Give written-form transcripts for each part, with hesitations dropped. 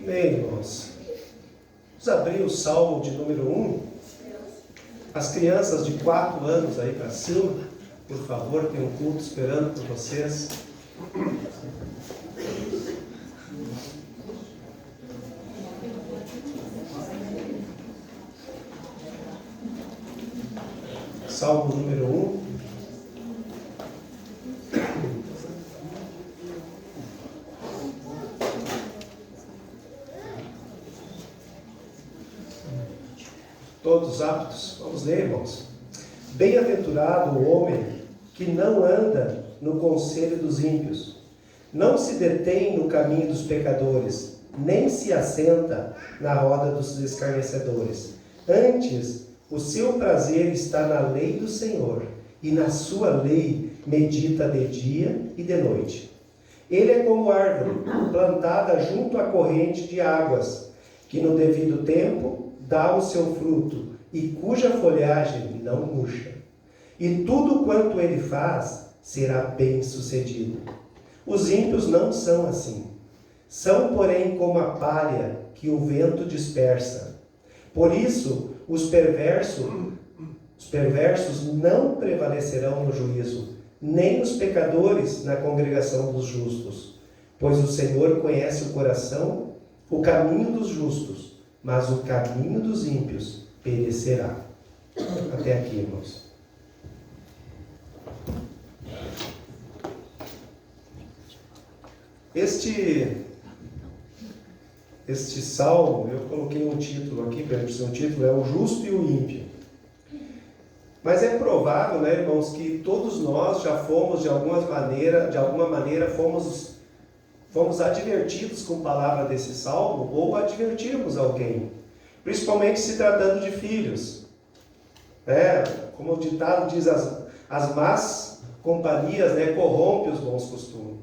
Bem, irmãos, vamos abrir o Salmo de número 1. As crianças de 4 anos aí para cima, por favor, tem um culto esperando por vocês. Salmo número 1. Todos aptos? Vamos ler, irmãos. Bem-aventurado o homem que não anda no conselho dos ímpios, não se detém no caminho dos pecadores, nem se assenta na roda dos escarnecedores. Antes, o seu prazer está na lei do Senhor, e na sua lei medita de dia e de noite. Ele é como árvore plantada junto à corrente de águas, que no devido tempo dá o seu fruto, e cuja folhagem não murcha. E tudo quanto ele faz será bem sucedido. Os ímpios não são assim. São, porém, como a palha que o vento dispersa. Por isso, os perversos não prevalecerão no juízo, nem os pecadores na congregação dos justos. Pois o Senhor conhece o coração, o caminho dos justos, mas o caminho dos ímpios perecerá. Até aqui, irmãos. Este salmo, eu coloquei um título aqui, para ser um título, é o justo e o ímpio. Mas é provável, né, irmãos, que todos nós já fomos, de alguma maneira, fomos advertidos com a palavra desse salmo, ou advertimos alguém, principalmente se tratando de filhos. Como o ditado diz, as más companhias, corrompem os bons costumes.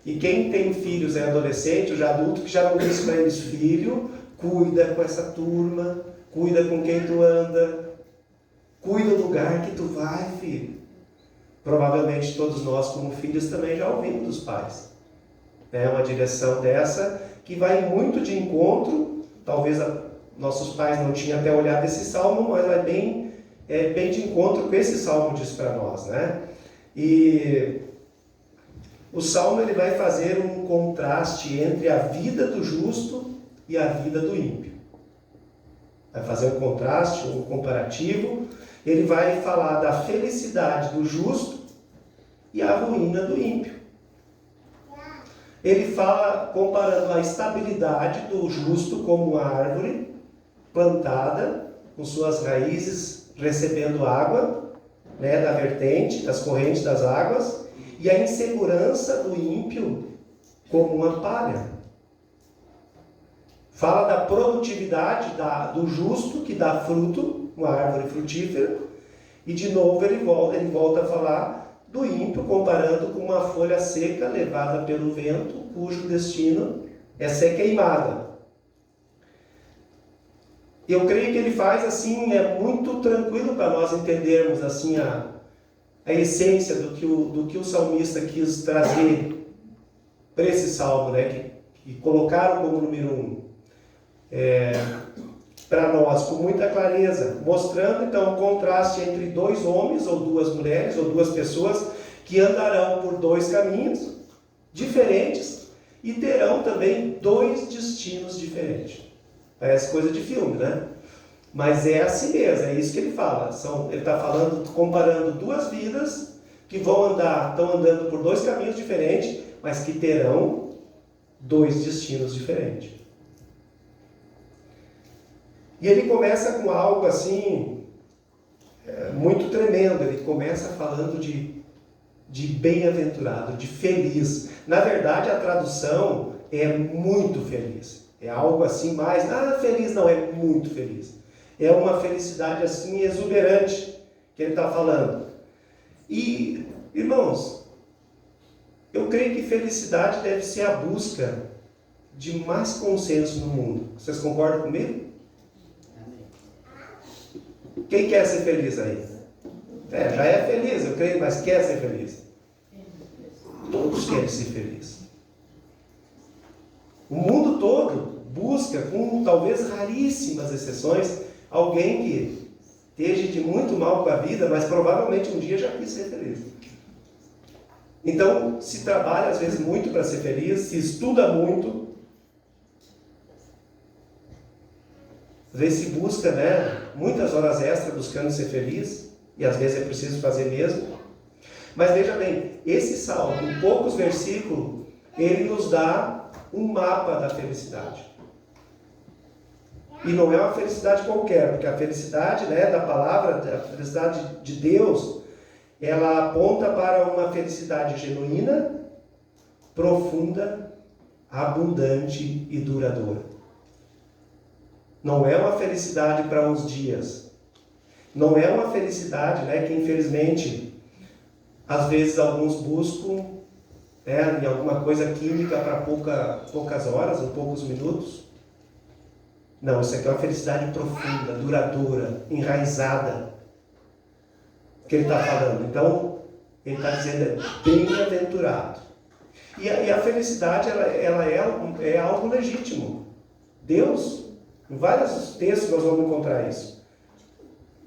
E quem tem filhos é adolescente, ou já adulto, que já não diz para eles: filho, cuida com essa turma, cuida com quem tu anda, cuida do lugar que tu vai, filho. Provavelmente todos nós, como filhos, também já ouvimos dos pais. Uma direção dessa que vai muito de encontro, talvez nossos pais não tinham até olhado esse salmo, mas vai bem de encontro com esse salmo diz para nós, né? E o salmo ele vai fazer um contraste entre a vida do justo e a vida do ímpio. Vai fazer um contraste, um comparativo. Ele vai falar da felicidade do justo e a ruína do ímpio. Ele fala comparando a estabilidade do justo como uma árvore plantada, com suas raízes recebendo água, da vertente, das correntes das águas, e a insegurança do ímpio como uma palha. Fala da produtividade do justo, que dá fruto, uma árvore frutífera, e de novo ele volta a falar do ímpio, comparando com uma folha seca levada pelo vento, cujo destino é ser queimada. Eu creio que ele faz assim, é muito tranquilo para nós entendermos assim a essência do que o salmista quis trazer para esse salmo, que colocaram como número 1. Para nós, com muita clareza, mostrando então o contraste entre 2 homens, ou 2 mulheres, ou 2 pessoas que andarão por 2 caminhos diferentes e terão também 2 destinos diferentes. Parece coisa de filme, né? Mas é assim mesmo, é isso que ele fala. Ele está comparando 2 vidas que estão andando por 2 caminhos diferentes, mas que terão 2 destinos diferentes. E ele começa com algo assim, muito tremendo. Ele começa falando de bem-aventurado, de feliz. Na verdade, a tradução é muito feliz. É algo assim mais, feliz não, é muito feliz. É uma felicidade assim exuberante que ele está falando. E, irmãos, eu creio que felicidade deve ser a busca de mais consenso no mundo. Vocês concordam comigo? Quem quer ser feliz aí? Já é feliz, eu creio, mas quer ser feliz? Todos querem ser felizes. O mundo todo busca, com talvez raríssimas exceções, alguém que esteja de muito mal com a vida, mas provavelmente um dia já quis ser feliz. Então, se trabalha às vezes muito para ser feliz, se estuda muito, às vezes se busca, muitas horas extras buscando ser feliz, e às vezes é preciso fazer mesmo. Mas veja bem, esse salmo, em poucos versículos, ele nos dá um mapa da felicidade. E não é uma felicidade qualquer, porque a felicidade da palavra, a felicidade de Deus, ela aponta para uma felicidade genuína, profunda, abundante e duradoura. Não é uma felicidade para uns dias. Não é uma felicidade que infelizmente, às vezes alguns buscam em alguma coisa química para poucas horas ou poucos minutos. Não, isso aqui é uma felicidade profunda, duradoura, enraizada. Que ele está falando. Então, ele está dizendo, bem-aventurado. E a felicidade, ela é algo legítimo. Deus, em vários textos nós vamos encontrar isso.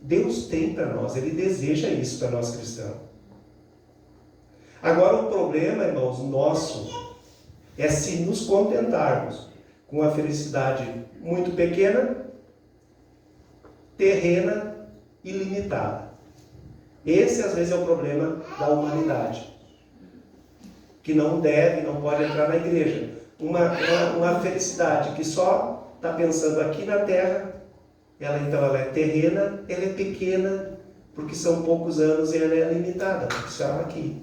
Deus tem para nós, Ele deseja isso para nós cristãos. Agora, o problema, irmãos, nosso, é se nos contentarmos com a felicidade muito pequena, terrena e limitada. Esse, às vezes, é o problema da humanidade, que não pode entrar na igreja. Uma felicidade que só está pensando aqui na terra, ela é terrena, ela é pequena, porque são poucos anos e ela é limitada, porque só aqui.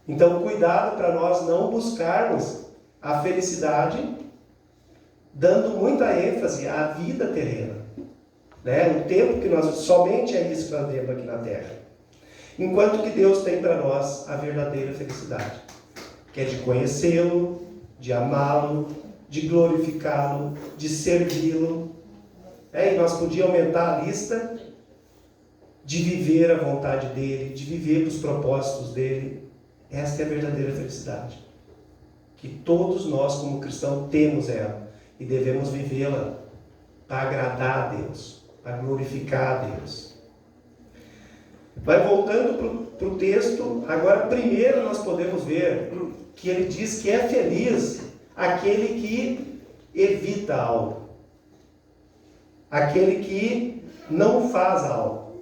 Então, cuidado para nós não buscarmos a felicidade dando muita ênfase à vida terrena. O tempo que nós somente é isso que nós temos aqui na terra. Enquanto que Deus tem para nós a verdadeira felicidade, que é de conhecê-lo, de amá-lo, de glorificá-lo, de servi-lo. E nós podíamos aumentar a lista de viver a vontade dele, de viver os propósitos dele. Esta é a verdadeira felicidade, que todos nós como cristãos temos ela e devemos vivê-la para agradar a Deus, para glorificar a Deus. Vai voltando para o texto, agora primeiro nós podemos ver que ele diz que é feliz aquele que evita algo, aquele que não faz algo.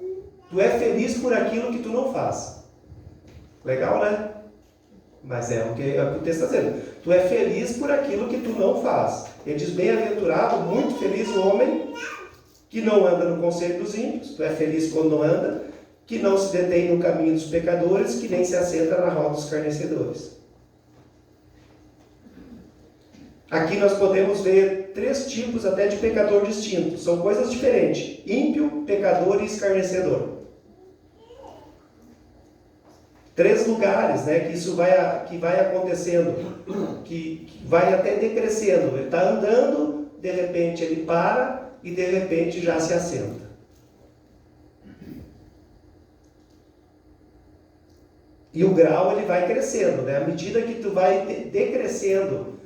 Tu é feliz por aquilo que tu não faz. Legal, né? Mas é o que o texto está dizendo. Tu é feliz por aquilo que tu não faz. Ele diz, bem-aventurado, muito feliz o homem que não anda no conselho dos ímpios. Tu é feliz quando não anda, que não se detém no caminho dos pecadores, que nem se assenta na roda dos escarnecedores. Aqui nós podemos ver 3 tipos até de pecador distintos. São coisas diferentes. Ímpio, pecador e escarnecedor. 3 lugares, que isso vai acontecendo, que vai até decrescendo. Ele está andando, de repente ele para e de repente já se assenta. E o grau ele vai crescendo, à medida que tu vai decrescendo,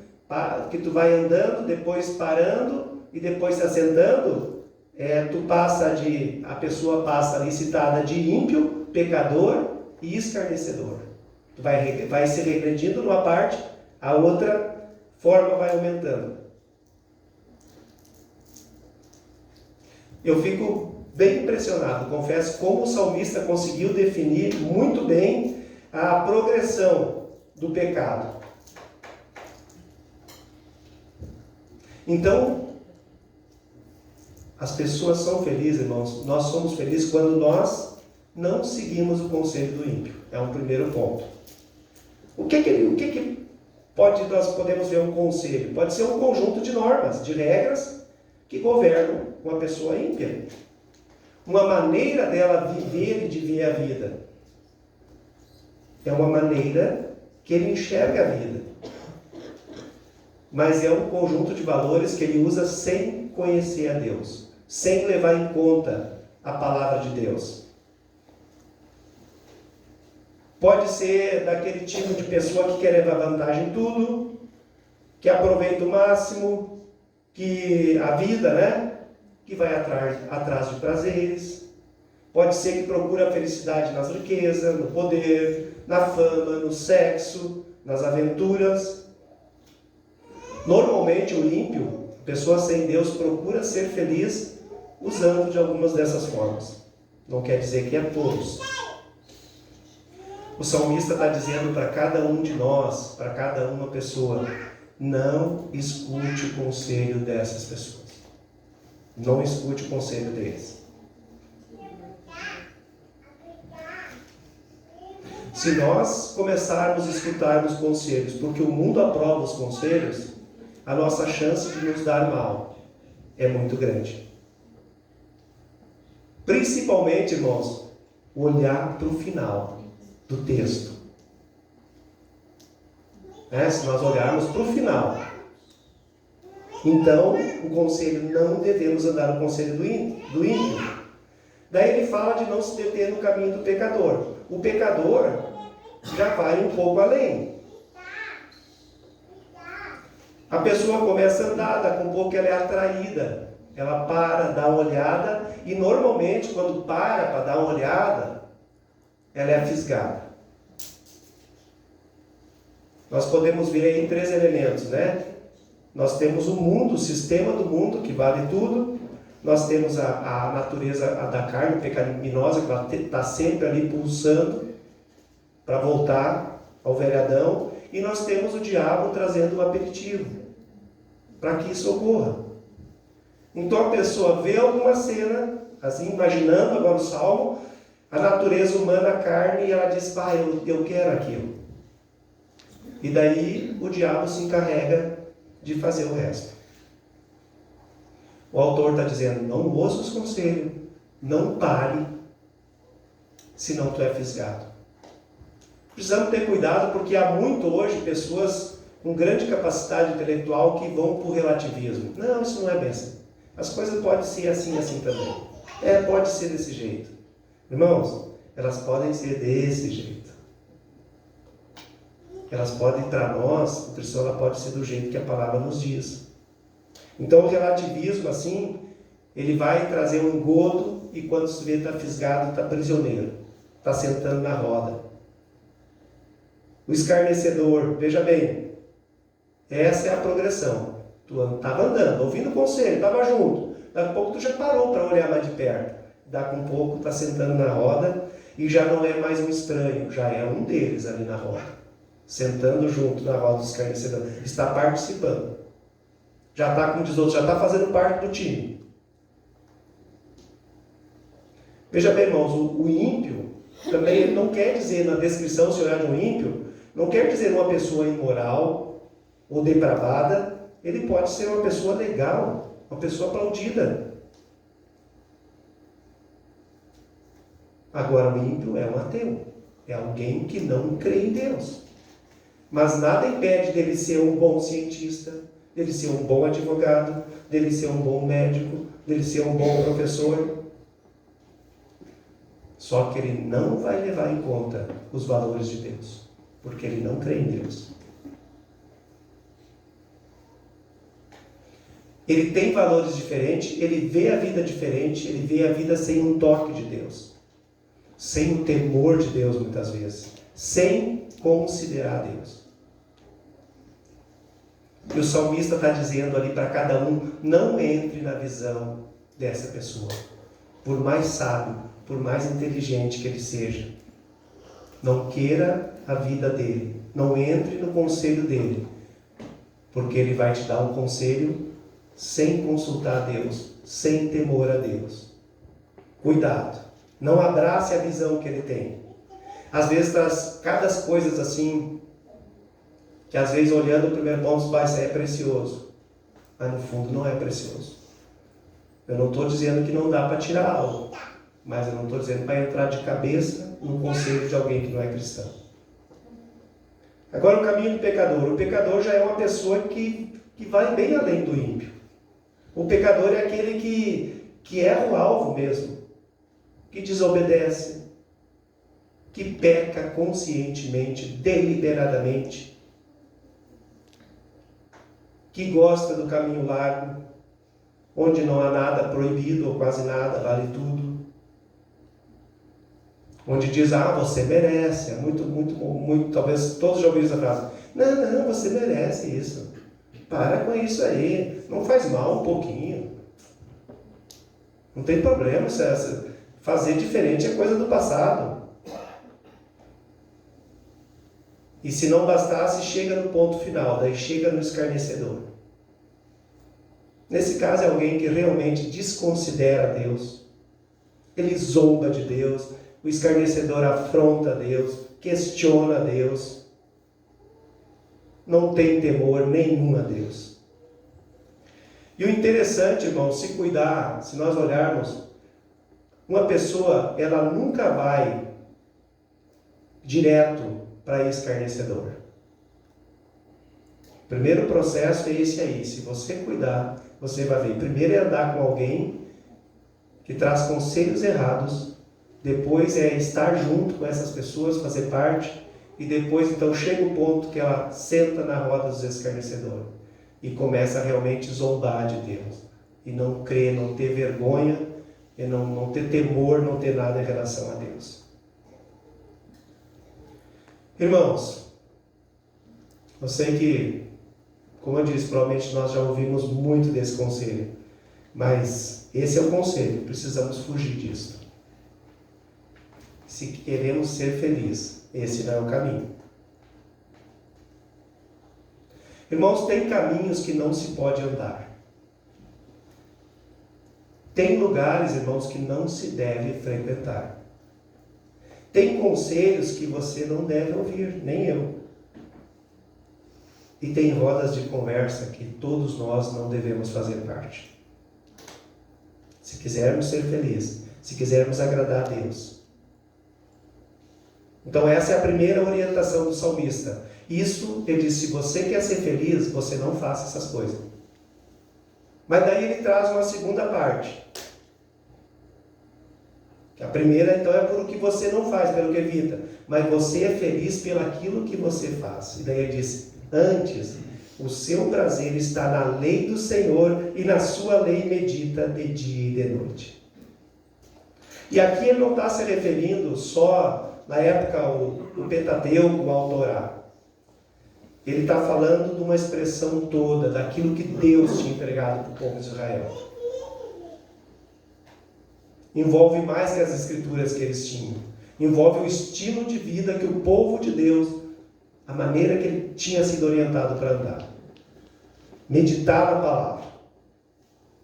que tu vai andando, depois parando e depois se assentando, a pessoa passa ali citada de ímpio, pecador e escarnecedor. Tu vai se regredindo numa parte, a outra forma vai aumentando. Eu fico bem impressionado, confesso, como o salmista conseguiu definir muito bem a progressão do pecado. Então, as pessoas são felizes, irmãos. Nós somos felizes quando nós não seguimos o conselho do ímpio. É um primeiro ponto. Nós podemos ver um conselho? Pode ser um conjunto de normas, de regras que governam uma pessoa ímpia. Uma maneira dela viver e de ver a vida. É uma maneira que ele enxerga a vida. Mas é um conjunto de valores que ele usa sem conhecer a Deus, sem levar em conta a palavra de Deus. Pode ser daquele tipo de pessoa que quer levar vantagem em tudo, que aproveita o máximo, que a vida, né? Que vai atrás de prazeres. Pode ser que procura a felicidade nas riquezas, no poder, na fama, no sexo, nas aventuras. Normalmente o ímpio, pessoa sem Deus, procura ser feliz usando de algumas dessas formas. Não quer dizer que é todos. O salmista está dizendo para cada um de nós, para cada uma pessoa, não escute o conselho dessas pessoas. Não escute o conselho deles. Se nós começarmos a escutar os conselhos, porque o mundo aprova os conselhos, a nossa chance de nos dar mal é muito grande. Principalmente, irmãos, olhar para o final do texto. Se nós olharmos para o final, então o conselho, não devemos andar no conselho do ímpio. Daí ele fala de não se deter no caminho do pecador. O pecador já vai um pouco além. A pessoa começa a andar, daqui a um pouco ela é atraída. Ela para, dá uma olhada, e normalmente quando para dar uma olhada, ela é fisgada. Nós podemos ver aí 3 elementos, né? Nós temos o mundo, o sistema do mundo, que vale tudo. Nós temos a natureza da carne pecaminosa, que ela está sempre ali pulsando para voltar ao velho Adão. E nós temos o diabo trazendo o aperitivo para que isso ocorra. Então a pessoa vê alguma cena, assim, imaginando agora o Salmo, a natureza humana, a carne, e ela diz, pai, eu quero aquilo. E daí o diabo se encarrega de fazer o resto. O autor está dizendo, não ouça os conselhos, não pare, senão tu é fisgado. Precisamos ter cuidado, porque há muito hoje pessoas com grande capacidade intelectual que vão para o relativismo. Não, isso não é bem assim. As coisas podem ser assim, assim também. Pode ser desse jeito. Irmãos, elas podem ser desse jeito. Elas podem, para nós, o cristão, ela pode ser do jeito que a palavra nos diz. Então o relativismo, assim, ele vai trazer um engodo, e quando se vê, está fisgado, está prisioneiro, está sentando na roda. O escarnecedor, veja bem, essa é a progressão. Tu estava andando, ouvindo o conselho, estava junto. Daqui a pouco tu já parou para olhar mais de perto. Daqui a um pouco está sentando na roda e já não é mais um estranho, já é um deles ali na roda. Sentando junto na roda do escarnecedor. Está participando. Já está, como diz outro, já está fazendo parte do time. Veja bem, irmãos, o ímpio, também ele não quer dizer, na descrição, se olhar de um ímpio, não quer dizer uma pessoa imoral ou depravada. Ele pode ser uma pessoa legal, uma pessoa aplaudida. Agora, o ímpio é um ateu. É alguém que não crê em Deus. Mas nada impede dele ser um bom cientista, dele ser um bom advogado, dele ser um bom médico, dele ser um bom professor. Só que ele não vai levar em conta os valores de Deus, porque ele não crê em Deus. Ele tem valores diferentes, ele vê a vida diferente, ele vê a vida sem um toque de Deus, sem o temor de Deus muitas vezes, sem considerar Deus. E o salmista está dizendo ali para cada um, não entre na visão dessa pessoa, por mais sábio, por mais inteligente que ele seja. Não queira a vida dele, não entre no conselho dele, porque ele vai te dar um conselho sem consultar a Deus, sem temor a Deus. Cuidado, não abrace a visão que ele tem. Às vezes traz cada coisas assim, que às vezes olhando o primeiro ponto, vai ser precioso, mas no fundo não é precioso. Eu não estou dizendo que não dá para tirar algo, mas eu não estou dizendo para entrar de cabeça no conselho de alguém que não é cristão. Agora o caminho do pecador. O pecador já é uma pessoa que vai bem além do ímpio. O pecador é aquele que erra o alvo mesmo, que desobedece, que peca conscientemente, deliberadamente. que gosta do caminho largo, onde não há nada proibido ou quase nada, vale tudo. Onde diz, você merece, é muito, talvez todos já ouviram essa frase. Não, você merece isso. Para com isso aí, não faz mal um pouquinho. Não tem problema, fazer diferente é coisa do passado. E se não bastasse, chega no ponto final, daí chega no escarnecedor. Nesse caso é alguém que realmente desconsidera Deus. Ele zomba de Deus. O escarnecedor afronta Deus, questiona Deus. Não tem temor nenhum a Deus. E o interessante, irmão, se cuidar, se nós olharmos, uma pessoa, ela nunca vai direto para escarnecedor. O primeiro processo é esse aí. Se você cuidar, você vai ver. Primeiro é andar com alguém que traz conselhos errados. Depois é estar junto com essas pessoas, fazer parte. E depois, então, chega o ponto que ela senta na roda dos escarnecedores. E começa a realmente zombar de Deus. E não crer, não ter vergonha, e não ter temor, não ter nada em relação a Deus. Irmãos, eu sei que, como eu disse, provavelmente nós já ouvimos muito desse conselho. Mas esse é o conselho, precisamos fugir disso. Se queremos ser felizes, esse não é o caminho. Irmãos, tem caminhos que não se pode andar. Tem lugares, irmãos, que não se deve frequentar. Tem conselhos que você não deve ouvir, nem eu. E tem rodas de conversa que todos nós não devemos fazer parte. Se quisermos ser felizes, se quisermos agradar a Deus. Então essa é a primeira orientação do salmista. Isso, ele diz, se você quer ser feliz, você não faça essas coisas. Mas daí ele traz uma segunda parte. A primeira, então, é por o que você não faz, pelo que evita. Mas você é feliz pelaquilo que você faz. E daí ele diz, antes, o seu prazer está na lei do Senhor e na sua lei medita de dia e de noite. E aqui ele não está se referindo só, na época, o Pentateuco, ao Torá. Ele está falando de uma expressão toda, daquilo que Deus tinha entregado para o povo de Israel. Envolve mais que as escrituras que eles tinham. Envolve o estilo de vida que o povo de Deus, a maneira que ele tinha sido orientado para andar. Meditar na palavra,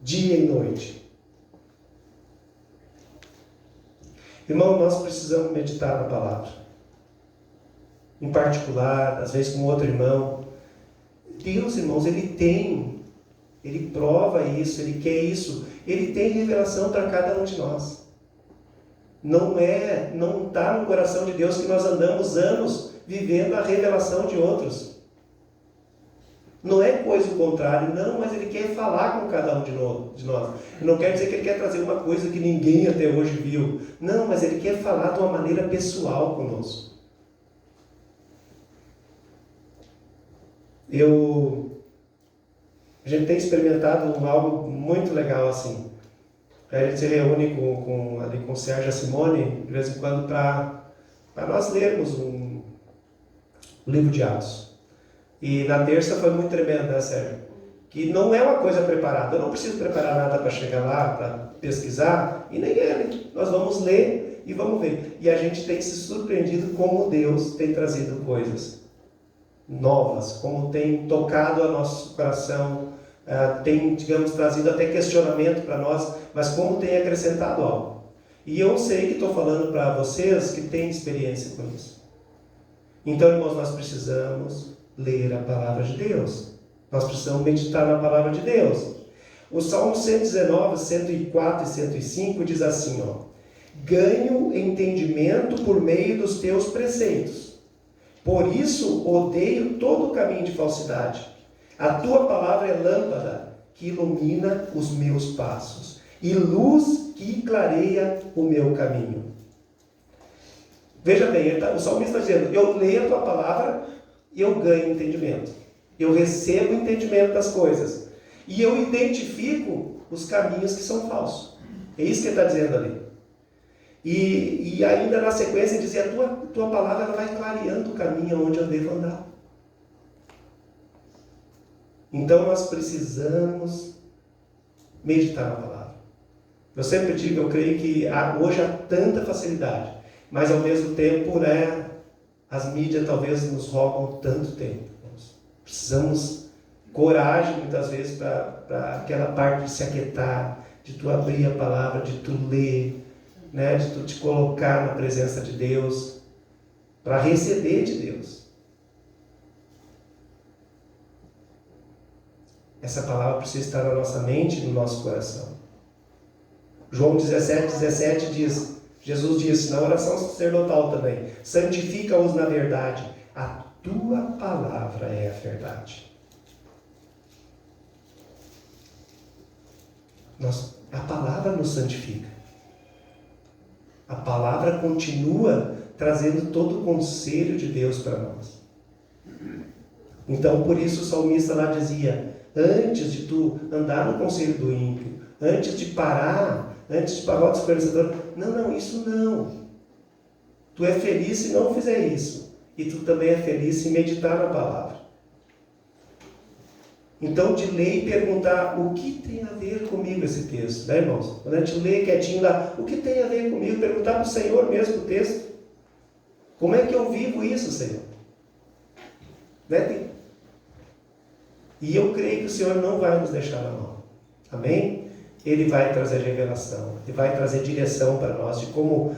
dia e noite. Irmão, nós precisamos meditar na palavra. Em particular, às vezes com outro irmão. Deus, irmãos, Ele prova isso, Ele quer isso. Ele tem revelação para cada um de nós. Não está no coração de Deus que nós andamos anos vivendo a revelação de outros. Não é coisa o contrário, não, mas Ele quer falar com cada um de nós. Não quer dizer que Ele quer trazer uma coisa que ninguém até hoje viu. Não, mas Ele quer falar de uma maneira pessoal conosco. A gente tem experimentado algo muito legal assim. A gente se reúne ali com o Sérgio e a Simone, de vez em quando, para nós lermos um livro de Atos. E na terça foi muito tremendo, né, Sérgio? Que não é uma coisa preparada. Eu não preciso preparar nada para chegar lá, para pesquisar, e nem ele. Nós vamos ler e vamos ver. E a gente tem se surpreendido como Deus tem trazido coisas novas, como tem tocado a nosso coração, tem, digamos, trazido até questionamento para nós, mas como tem acrescentado algo. E eu sei que estou falando para vocês que têm experiência com isso. Então, irmãos, nós precisamos ler a palavra de Deus. Nós precisamos meditar na palavra de Deus. O Salmo 119, 104 e 105 diz assim, ganho entendimento por meio dos teus preceitos. Por isso odeio todo o caminho de falsidade. A tua palavra é lâmpada que ilumina os meus passos e luz que clareia o meu caminho. Veja bem, o salmista está dizendo, eu leio a tua palavra e eu ganho entendimento. Eu recebo o entendimento das coisas. E eu identifico os caminhos que são falsos. É isso que ele está dizendo ali. E ainda na sequência dizia, a tua palavra ela vai clareando o caminho onde eu devo andar. Então nós precisamos meditar na palavra. Eu sempre digo, eu creio que hoje há tanta facilidade, mas ao mesmo tempo, né, as mídias talvez nos roubam tanto tempo. Nós precisamos coragem muitas vezes para aquela parte de se aquietar, de tu abrir a palavra, de tu ler, né, de tu te colocar na presença de Deus, para receber de Deus. Essa palavra precisa estar na nossa mente e no nosso coração. João 17 diz, Jesus disse, na oração sacerdotal também, santifica-os na verdade, a tua palavra é a verdade. A palavra nos santifica. A palavra continua trazendo todo o conselho de Deus para nós. Então, por isso o salmista lá dizia, antes de tu andar no conselho do ímpio, antes de parar, antes de pagar o desconhecedor, não, isso não. Tu é feliz se não fizer isso. E tu também é feliz se meditar na palavra. Então, de ler e perguntar, o que tem a ver comigo esse texto? Né, irmãos? Quando a gente lê quietinho lá, o que tem a ver comigo? Perguntar para o Senhor mesmo o texto. Como é que eu vivo isso, Senhor? Né? E eu creio que o Senhor não vai nos deixar na mão. Amém? Ele vai trazer revelação. Ele vai trazer direção para nós de como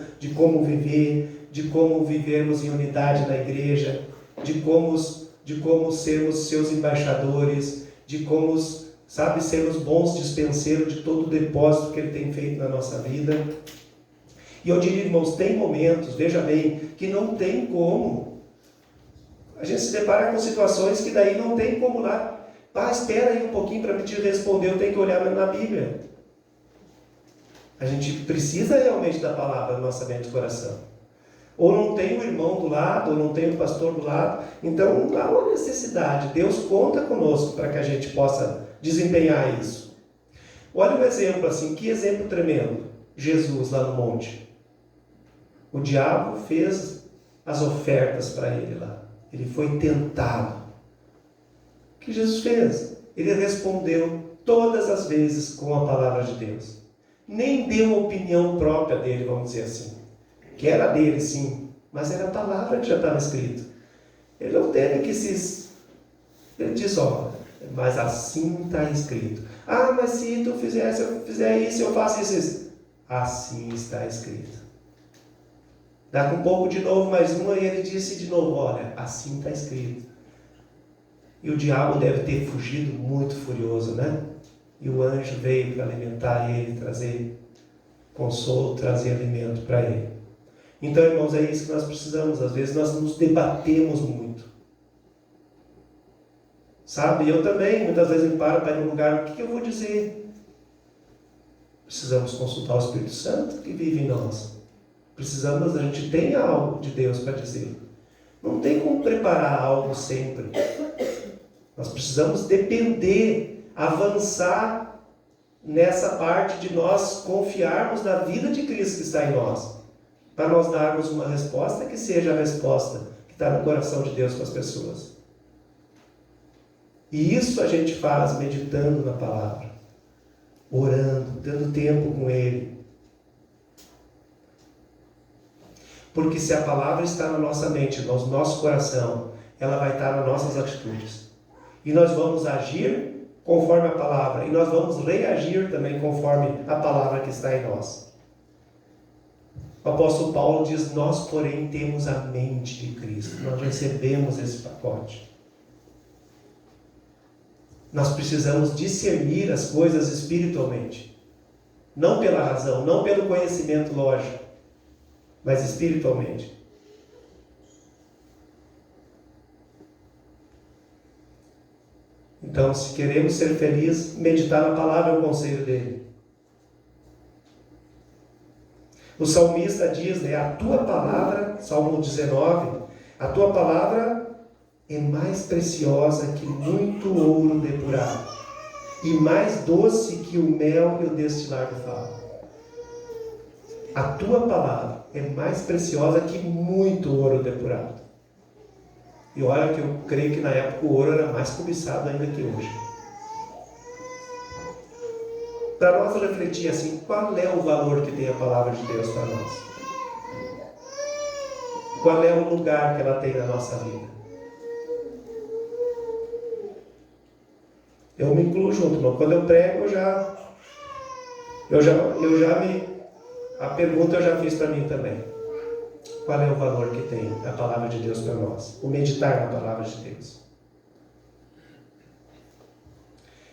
viver, de como vivermos em unidade na igreja, de como sermos seus embaixadores, de como, sermos bons dispenseiros de todo o depósito que Ele tem feito na nossa vida. E eu diria, irmãos, tem momentos, veja bem, que não tem como. A gente se depara com situações que daí não tem como lá. Espera aí um pouquinho para me te responder, eu tenho que olhar na Bíblia. A gente precisa realmente da palavra na nossa mente e coração. Ou não tem o irmão do lado, ou não tem o pastor do lado. Então, não há uma necessidade. Deus conta conosco para que a gente possa desempenhar isso. Olha um exemplo assim, que exemplo tremendo. Jesus lá no monte. O diabo fez as ofertas para ele lá. Ele foi tentado. O que Jesus fez? Ele respondeu todas as vezes com a palavra de Deus. Nem deu a opinião própria dele, vamos dizer assim. Que era dele, sim, mas era a palavra que já estava escrita. Ele não teve que se... Ele diz, mas assim está escrito. Mas se tu fizer isso, eu faço isso. Assim está escrito. Dá com um pouco de novo, mais uma, e ele disse de novo, olha, assim está escrito. E o diabo deve ter fugido muito furioso, né? E o anjo veio para alimentar ele, trazer consolo, trazer alimento para ele. Então, irmãos, é isso que nós precisamos. Às vezes nós nos debatemos muito. Eu também, muitas vezes me paro para ir num lugar, o que eu vou dizer? Precisamos consultar o Espírito Santo que vive em nós. A gente tem algo de Deus para dizer. Não tem como preparar algo sempre. Nós precisamos depender, avançar nessa parte de nós confiarmos na vida de Cristo que está em nós. Para nós darmos uma resposta que seja a resposta que está no coração de Deus para as pessoas. E isso a gente faz meditando na palavra, orando, dando tempo com Ele. Porque se a palavra está na nossa mente, no nosso coração, ela vai estar nas nossas atitudes. E nós vamos agir conforme a palavra, e nós vamos reagir também conforme a palavra que está em nós. O apóstolo Paulo diz, nós, porém, temos a mente de Cristo. Nós recebemos esse pacote. Nós precisamos discernir as coisas espiritualmente. Não pela razão, não pelo conhecimento lógico, mas espiritualmente. Então, se queremos ser felizes, meditar na palavra é o conselho dele. O salmista diz, a tua palavra, Salmo 19, a tua palavra é mais preciosa que muito ouro depurado, e mais doce que o mel e o destilar do favo. A tua palavra é mais preciosa que muito ouro depurado. E olha que eu creio que na época o ouro era mais cobiçado ainda que hoje. Para nós refletir assim, qual é o valor que tem a palavra de Deus para nós? Qual é o lugar que ela tem na nossa vida? Eu me incluo junto, irmão. Quando eu prego, a pergunta eu já fiz para mim também. Qual é o valor que tem a palavra de Deus para nós? O meditar na palavra de Deus.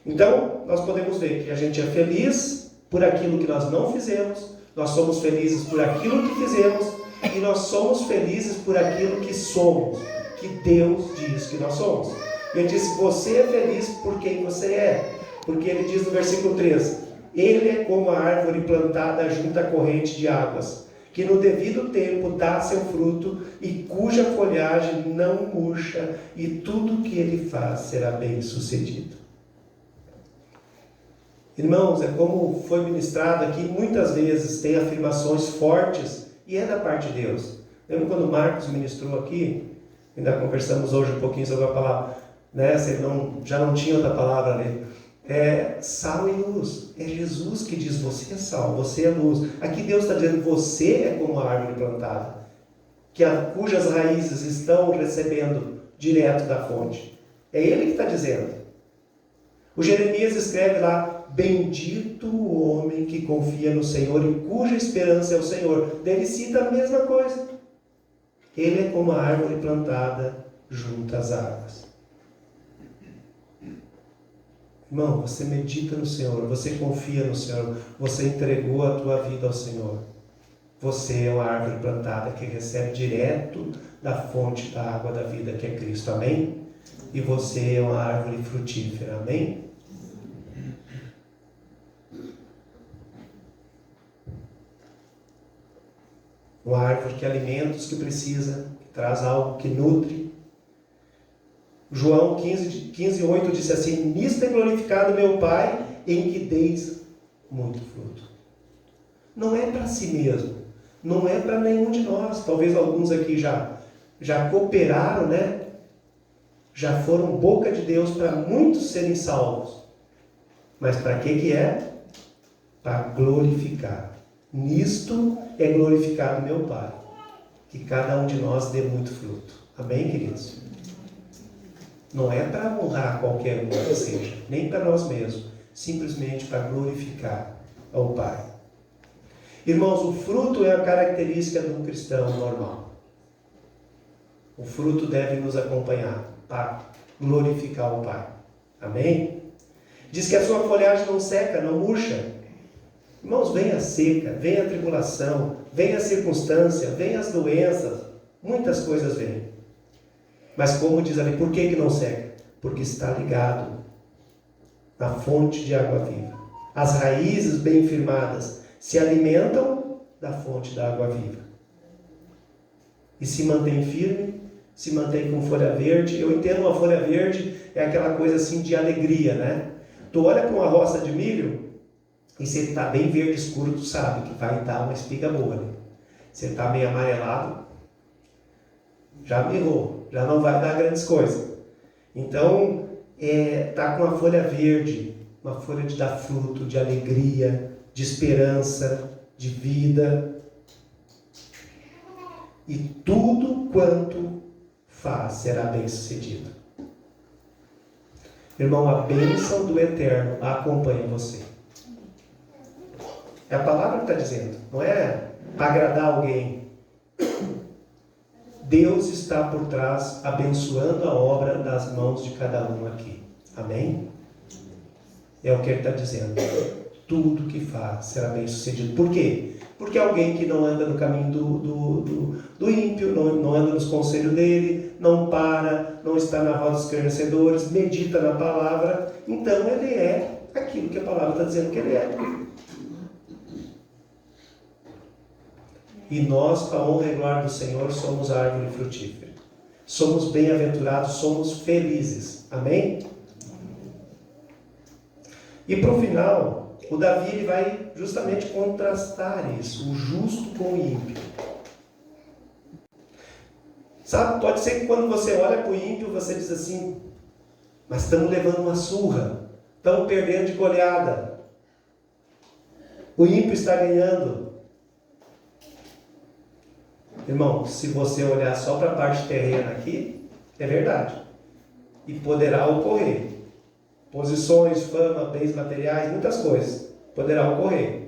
Então, nós podemos ver que a gente é feliz por aquilo que nós não fizemos, nós somos felizes por aquilo que fizemos, e nós somos felizes por aquilo que somos, que Deus diz que nós somos. E ele disse, você é feliz por quem você é, porque ele diz no versículo 3, ele é como a árvore plantada junto à corrente de águas, que no devido tempo dá seu fruto e cuja folhagem não murcha, e tudo que ele faz será bem sucedido. Irmãos, é como foi ministrado aqui, muitas vezes tem afirmações fortes, e é da parte de Deus. Lembra quando o Marcos ministrou aqui? Ainda conversamos hoje um pouquinho sobre a palavra, né? Já não tinha outra palavra ali. É sal e luz. É Jesus que diz, você é sal, você é luz. Aqui Deus está dizendo, você é como a árvore plantada, cujas raízes estão recebendo direto da fonte. É Ele que está dizendo. O Jeremias escreve lá, bendito o homem que confia no Senhor e cuja esperança é o Senhor. Ele cita a mesma coisa. Ele é como a árvore plantada junto às águas. Irmão, você medita no Senhor, você confia no Senhor, você entregou a tua vida ao Senhor. Você é uma árvore plantada que recebe direto da fonte da água da vida, que é Cristo. Amém? E você é uma árvore frutífera. Amém? Uma árvore que alimenta os que precisa, que traz algo que nutre. João 15:8 disse assim, nisto é glorificado meu Pai, em que deis muito fruto. Não é para si mesmo, não é para nenhum de nós. Talvez alguns aqui já cooperaram, né? Já foram boca de Deus para muitos serem salvos. Mas para que é? Para glorificar. Nisto é glorificado meu Pai, que cada um de nós dê muito fruto. Amém, queridos? Não é para honrar qualquer um que seja, nem para nós mesmos, simplesmente para glorificar ao Pai. Irmãos, o fruto é a característica de um cristão normal. O fruto deve nos acompanhar para glorificar o Pai. Amém? Diz que a sua folhagem não seca, não murcha. Irmãos, vem a seca, vem a tribulação, vem a circunstância, vem as doenças, muitas coisas vêm. Mas como diz ali, por que não seca? Porque está ligado na fonte de água viva. As raízes bem firmadas se alimentam da fonte da água viva. E se mantém firme, se mantém com folha verde. Eu entendo uma folha verde, é aquela coisa assim de alegria, né? Tu olha para uma roça de milho, e se ele está bem verde escuro, tu sabe que vai dar uma espiga boa, né? Se ele está meio amarelado, já mirrou, já não vai dar grandes coisas. Então, está com uma folha verde, uma folha de dar fruto, de alegria, de esperança, de vida. E tudo quanto faz será bem sucedido. Irmão, a bênção do Eterno acompanha você. É a palavra que está dizendo, não é para agradar alguém. Deus está por trás, abençoando a obra das mãos de cada um aqui. Amém? É o que ele está dizendo. Tudo que faz será bem sucedido. Por quê? Porque alguém que não anda no caminho do ímpio, não anda nos conselhos dele, não para, não está na roda dos escarnecedores, medita na palavra, então ele é aquilo que a palavra está dizendo que ele é. E nós, para a honra e glória do Senhor, somos a árvore frutífera. somos bem-aventurados, somos felizes. Amém? E para o final, o Davi ele vai justamente contrastar isso, o justo com o ímpio. Sabe, pode ser que quando você olha para o ímpio, você diz assim, mas estamos levando uma surra, estamos perdendo de goleada. O ímpio está ganhando. Irmão, se você olhar só para a parte terrena aqui, é verdade. E poderá ocorrer. Posições, fama, bens materiais, muitas coisas. Poderá ocorrer.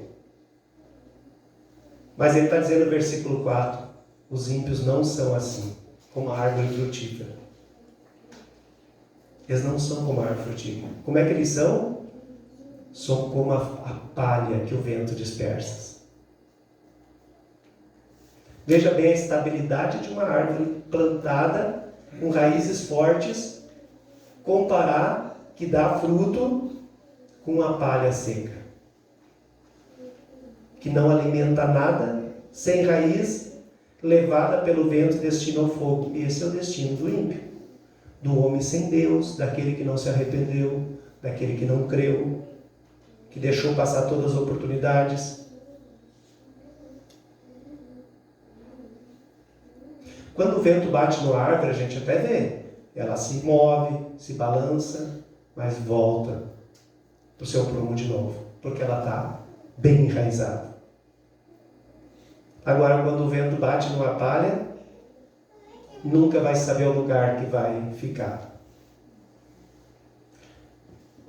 Mas ele está dizendo no versículo 4, os ímpios não são assim, como a árvore frutífera. Eles não são como a árvore frutífera. Como é que eles são? São como a palha que o vento dispersa. Veja bem a estabilidade de uma árvore plantada com raízes fortes, comparar que dá fruto com a palha seca, que não alimenta nada, sem raiz, levada pelo vento e destina ao fogo. Esse é o destino do ímpio, do homem sem Deus, daquele que não se arrependeu, daquele que não creu, que deixou passar todas as oportunidades. Quando o vento bate na árvore, a gente até vê, ela se move, se balança, mas volta para o seu prumo de novo, porque ela está bem enraizada. Agora, quando o vento bate numa palha, nunca vai saber o lugar que vai ficar.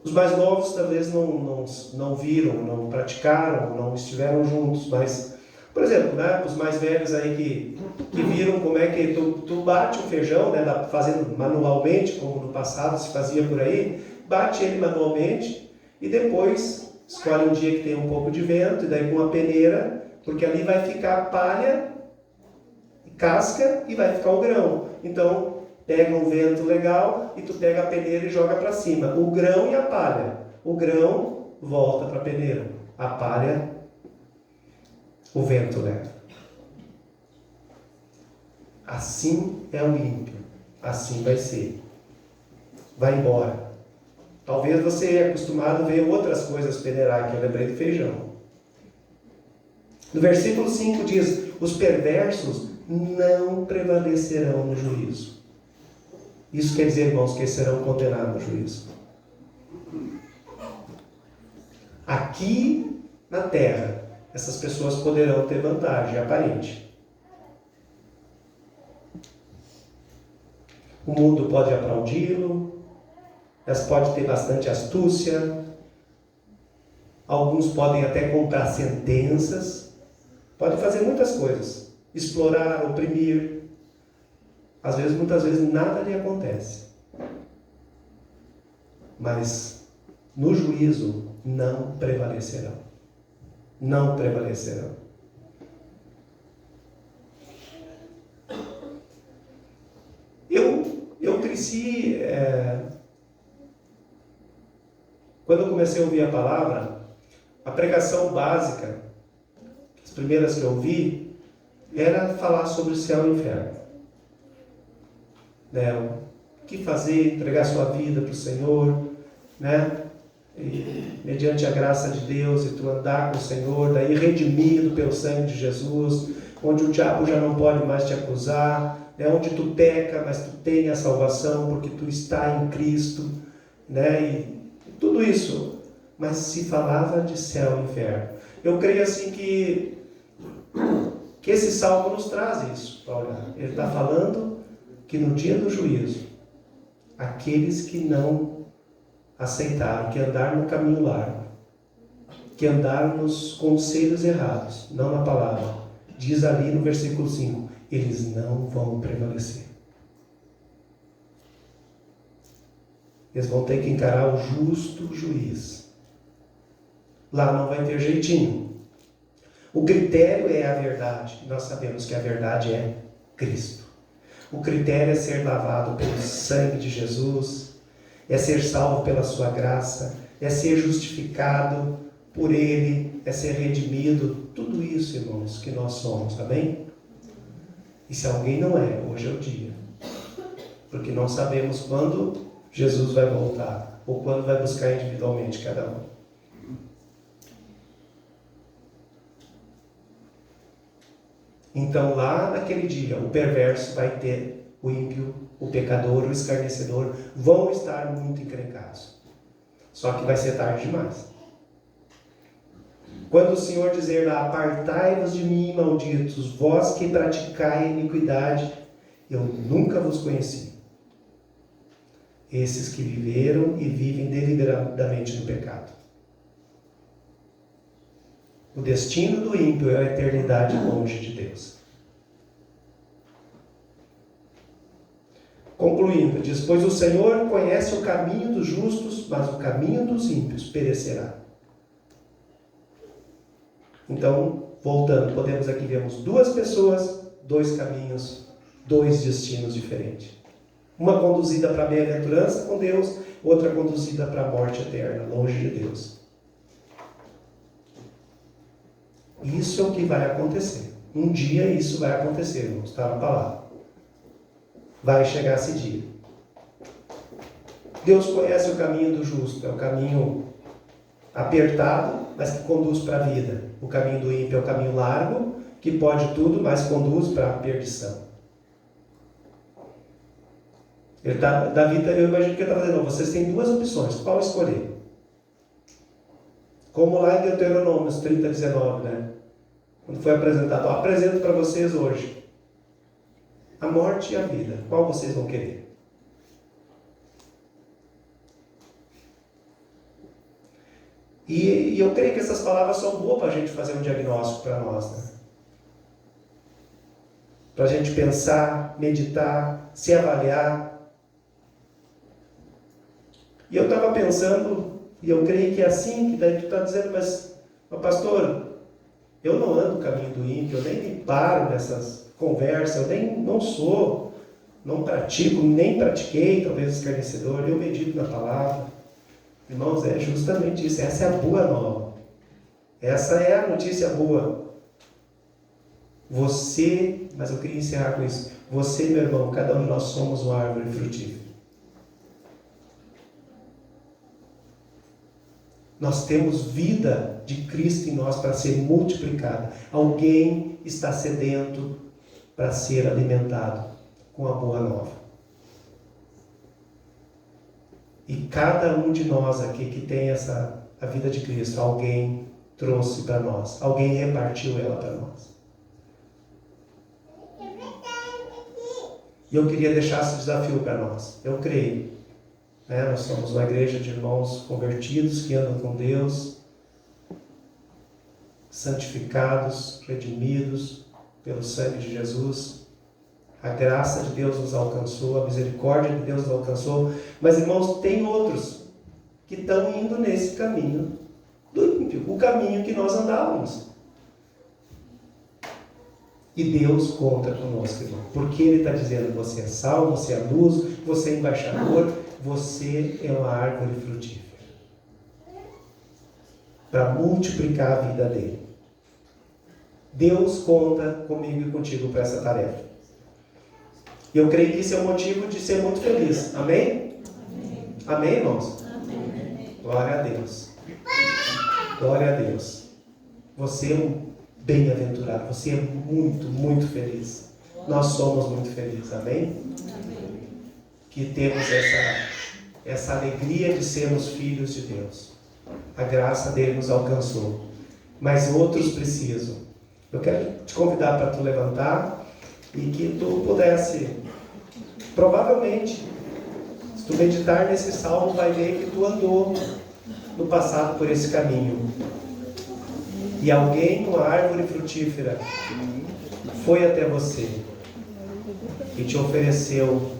Os mais novos talvez não viram, não praticaram, não estiveram juntos, mas, por exemplo, né, os mais velhos aí que viram como é que tu bate o feijão, né, fazendo manualmente, como no passado se fazia por aí, bate ele manualmente e depois escolhe um dia que tem um pouco de vento e daí com uma peneira, porque ali vai ficar palha, casca e vai ficar o grão. Então, pega um vento legal e tu pega a peneira e joga para cima. O grão e a palha. O grão volta para a peneira. A palha, o vento leva. Assim é o ímpio. Assim vai ser. Vai embora. Talvez você é acostumado a ver outras coisas peneirar, que eu lembrei do feijão. No versículo 5 diz, os perversos não prevalecerão no juízo. Isso quer dizer, irmãos, que serão condenados no juízo. Aqui na terra, essas pessoas poderão ter vantagem aparente. O mundo pode aplaudi-lo, elas podem ter bastante astúcia, alguns podem até comprar sentenças, podem fazer muitas coisas, explorar, oprimir. Às vezes, muitas vezes, nada lhe acontece. Mas, no juízo, não prevalecerão. Não prevalecerão. Eu cresci... Quando eu comecei a ouvir a palavra, a pregação básica, as primeiras que eu ouvi, era falar sobre o céu e o inferno. Né? O que fazer, entregar sua vida para o Senhor, né? E, mediante a graça de Deus, e tu andar com o Senhor, daí redimido pelo sangue de Jesus, onde o diabo já não pode mais te acusar, né? Onde tu peca, mas tu tem a salvação, porque tu está em Cristo, né? E tudo isso, mas se falava de céu e inferno. Eu creio assim que esse salmo nos traz isso, Paulo. Ele está falando que no dia do juízo, aqueles que não aceitaram, que andaram no caminho largo, que andaram nos conselhos errados, não na palavra, diz ali no versículo 5, eles não vão prevalecer. Eles vão ter que encarar o justo juiz. Lá não vai ter jeitinho. O critério é a verdade. Nós sabemos que a verdade é Cristo. O critério é ser lavado pelo sangue de Jesus, é ser salvo pela sua graça, é ser justificado por Ele, é ser redimido. Tudo isso, irmãos, que nós somos, amém? E se alguém não é, hoje é o dia. porque não sabemos quando Jesus vai voltar, ou quando vai buscar individualmente cada um. Então lá naquele dia, o perverso vai ter, o ímpio, o pecador, o escarnecedor, vão estar muito encrencados. Só que vai ser tarde demais. Quando o Senhor dizer lá, apartai-vos de mim, malditos, vós que praticai iniquidade, eu nunca vos conheci. Esses que viveram e vivem deliberadamente no pecado. O destino do ímpio é a eternidade longe de Deus. Concluindo, diz, pois o Senhor conhece o caminho dos justos, mas o caminho dos ímpios perecerá. Então, voltando, podemos aqui vermos duas pessoas, dois caminhos, dois destinos diferentes. Uma conduzida para a bem-aventurança com Deus, outra conduzida para a morte eterna, longe de Deus. Isso é o que vai acontecer. Um dia isso vai acontecer, irmãos, está na palavra. Vai chegar esse dia. Deus conhece o caminho do justo, é o caminho apertado, mas que conduz para a vida. O caminho do ímpio é o caminho largo, que pode tudo, mas conduz para a perdição. Davi, eu imagino que ele está dizendo, vocês têm duas opções, qual escolher? Como lá em Deuteronômio 30:19, né? Quando foi apresentado, apresento para vocês hoje a morte e a vida. Qual vocês vão querer? E eu creio que essas palavras são boas para a gente fazer um diagnóstico para nós, né? Para a gente pensar, meditar, se avaliar. E eu estava pensando, e eu creio que é assim, que daí tu está dizendo, mas pastor, eu não ando o caminho do ímpio, eu nem me paro nessas conversas, eu não pratico, nem pratiquei, talvez escarnecedor, eu medito na palavra. Irmãos, é justamente isso, essa é a boa nova. Essa é a notícia boa. Você, mas eu queria encerrar com isso, você, meu irmão, cada um de nós somos uma árvore frutífera. Nós temos vida de Cristo em nós para ser multiplicada. Alguém está sedento para ser alimentado com a boa nova. E cada um de nós aqui que tem a vida de Cristo, alguém trouxe para nós. Alguém repartiu ela para nós. E eu queria deixar esse desafio para nós. Eu creio. Nós somos uma igreja de irmãos convertidos que andam com Deus, santificados, redimidos pelo sangue de Jesus. A graça de Deus nos alcançou, a misericórdia de Deus nos alcançou. Mas, irmãos, tem outros que estão indo nesse caminho do ímpio, o caminho que nós andávamos. E Deus conta conosco, irmão. Porque Ele está dizendo, você é sal, você é luz, você é embaixador, você é uma árvore frutífera. Para multiplicar a vida dele. Deus conta comigo e contigo para essa tarefa. E eu creio que isso é um motivo de ser muito feliz. Amém? Amém, amém, irmãos? Amém. Glória a Deus. Glória a Deus. Você é um bem-aventurado. Você é muito, muito feliz. Nós somos muito felizes. Amém? Amém. Que temos essa alegria de sermos filhos de Deus. A graça dele nos alcançou. Mas outros precisam. Eu quero te convidar para tu levantar e que tu pudesse, provavelmente, se tu meditar nesse salmo, vai ver que tu andou no passado por esse caminho. E alguém, uma árvore frutífera, foi até você e te ofereceu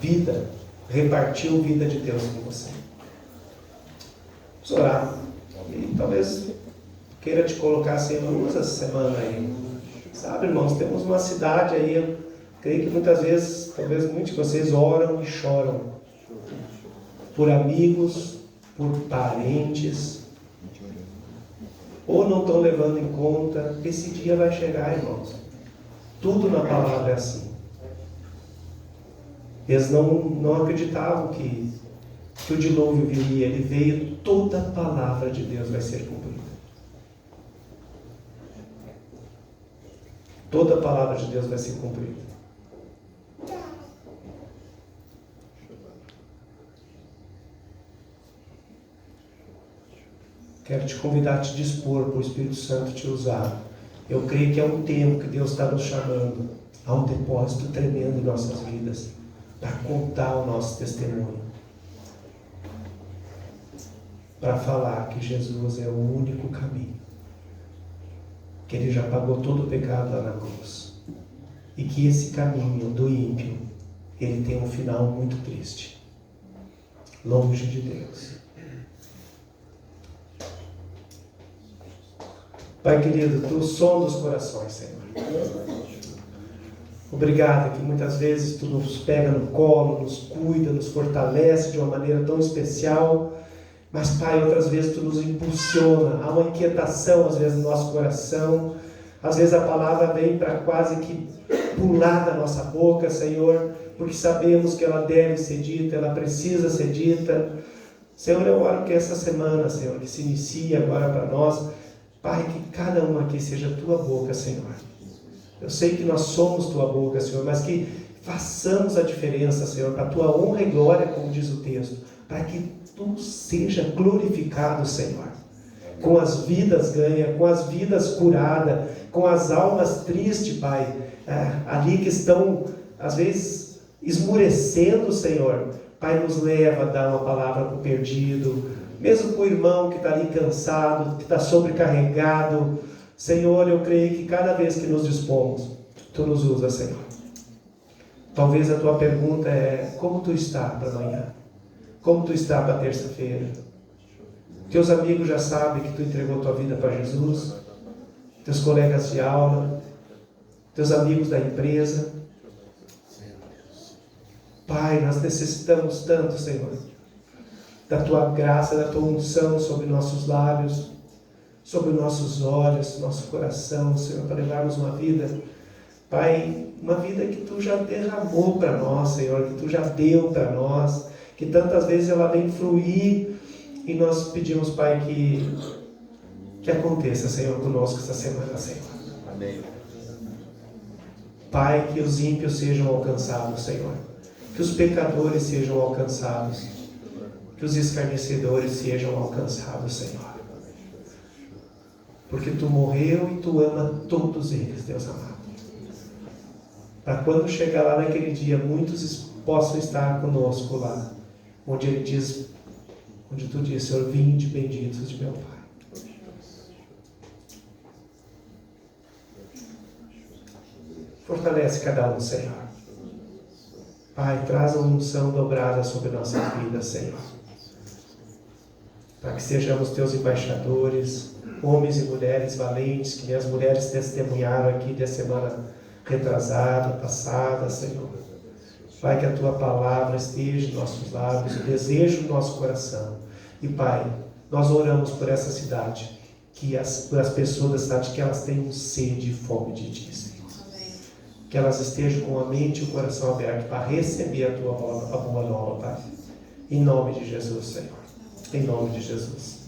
vida, repartiu vida de Deus com você. Vamos orar. E talvez queira te colocar assim, usa essa semana aí. Sabe, irmãos, temos uma cidade aí, eu creio que muitas vezes, talvez muitos de vocês oram e choram por amigos, por parentes, ou não estão levando em conta. Esse dia vai chegar, irmãos. Tudo na palavra é assim. Eles não acreditavam que o dilúvio viria. Ele veio, toda a palavra de Deus vai ser cumprida. Toda a palavra de Deus vai ser cumprida. Quero te convidar a te dispor para o Espírito Santo te usar. Eu creio que é um tempo que Deus está nos chamando a um depósito tremendo em nossas vidas, para contar o nosso testemunho, para falar que Jesus é o único caminho, que Ele já pagou todo o pecado lá na cruz, e que esse caminho do ímpio, ele tem um final muito triste, longe de Deus. Pai querido, Tu sonda os corações, Senhor. Obrigado que muitas vezes Tu nos pega no colo, nos cuida, nos fortalece de uma maneira tão especial. Mas, Pai, outras vezes Tu nos impulsiona. Há uma inquietação, às vezes, no nosso coração. Às vezes a palavra vem para quase que pular da nossa boca, Senhor, porque sabemos que ela deve ser dita, ela precisa ser dita. Senhor, eu oro que essa semana, Senhor, que se inicia agora para nós, Pai, que cada um aqui seja Tua boca, Senhor. Eu sei que nós somos Tua boca, Senhor, mas que façamos a diferença, Senhor, para a Tua honra e glória, como diz o texto, para que Tu seja glorificado, Senhor, com as vidas ganhas, com as vidas curadas, com as almas tristes, Pai, ali que estão, às vezes, esmurecendo, Senhor. Pai, nos leva a dar uma palavra para o perdido, mesmo para o irmão que está ali cansado, que está sobrecarregado. Senhor, eu creio que cada vez que nos dispomos, Tu nos usa, Senhor. Talvez a tua pergunta é: como Tu está para amanhã? Como Tu está para terça-feira? Teus amigos já sabem que Tu entregou tua vida para Jesus? Teus colegas de aula? Teus amigos da empresa? Pai, nós necessitamos tanto, Senhor, da Tua graça, da Tua unção sobre nossos lábios, sobre nossos olhos, nosso coração, Senhor, para levarmos uma vida, Pai, uma vida que Tu já derramou para nós, Senhor, que Tu já deu para nós, que tantas vezes ela vem fluir, e nós pedimos, Pai, que aconteça, Senhor, conosco essa semana, Senhor. Amém. Pai, que os ímpios sejam alcançados, Senhor, que os pecadores sejam alcançados, que os escarnecedores sejam alcançados, Senhor. Porque Tu morreu e Tu ama todos eles, Deus amado. Para quando chegar lá naquele dia, muitos possam estar conosco lá, onde Ele diz, onde Tu diz, Senhor, vinde benditos de meu Pai. Fortalece cada um, Senhor. Pai, traz a unção dobrada sobre nossas vidas, Senhor. Para que sejamos Teus embaixadores, homens e mulheres valentes, que as mulheres testemunharam aqui da semana retrasada, passada, Senhor. Pai, que a Tua palavra esteja em nossos lábios, o desejo do nosso coração. E, Pai, nós oramos por essa cidade, por as pessoas da cidade, que elas tenham sede e fome de Ti, Senhor. Que elas estejam com a mente e o coração aberto para receber a Tua boa nova, Pai. Em nome de Jesus, Senhor. Em nome de Jesus.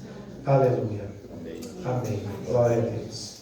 Aleluia. Amém. Glória a Deus.